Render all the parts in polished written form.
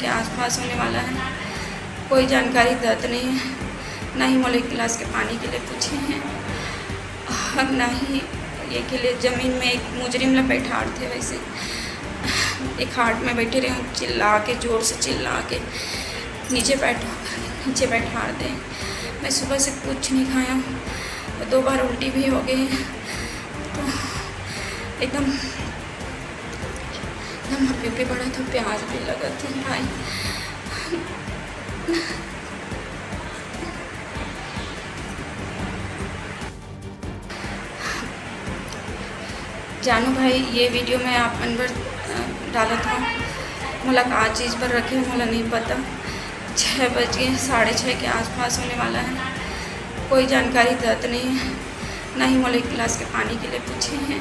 के आसपास होने वाला है। कोई जानकारी दर्ज नहीं है, ना ही मोल एक गिलास के पानी के लिए पूछे हैं और ना ही ये के लिए। ज़मीन में एक मुजरिम लपेटाड़ थे, वैसे एक हाट में बैठे रहे, चिल्ला के, ज़ोर से चिल्ला के नीचे बैठा दें। मैं सुबह से कुछ नहीं खाया, 2 बार उल्टी भी हो गई, तो एकदम हप्पी पड़ा था, प्याज भी लगा था भाई। जानू भाई, ये वीडियो मैं आप मन पर डाला था, मोला का चीज़ पर रखे, मोला नहीं पता। 6 बज गए, 6:30 के आसपास होने वाला है। कोई जानकारी दर्ज नहीं है, ना ही मोला एक गिलास के पानी के लिए पूछे हैं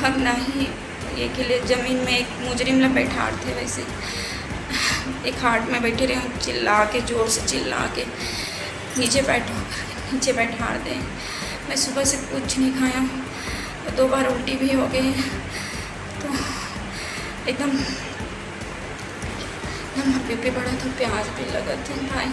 और ना ही ये के लिए। ज़मीन में एक मुजरिम लपेटाड़ थे, वैसे एक हाट में बैठे रहे, चिल्ला के, ज़ोर से चिल्ला के नीचे बैठा दें। मैं सुबह से कुछ नहीं खाया, 2 बार उल्टी भी हो गई, तो एकदम हप्पी पड़ा था, प्याज भी लगा था भाई।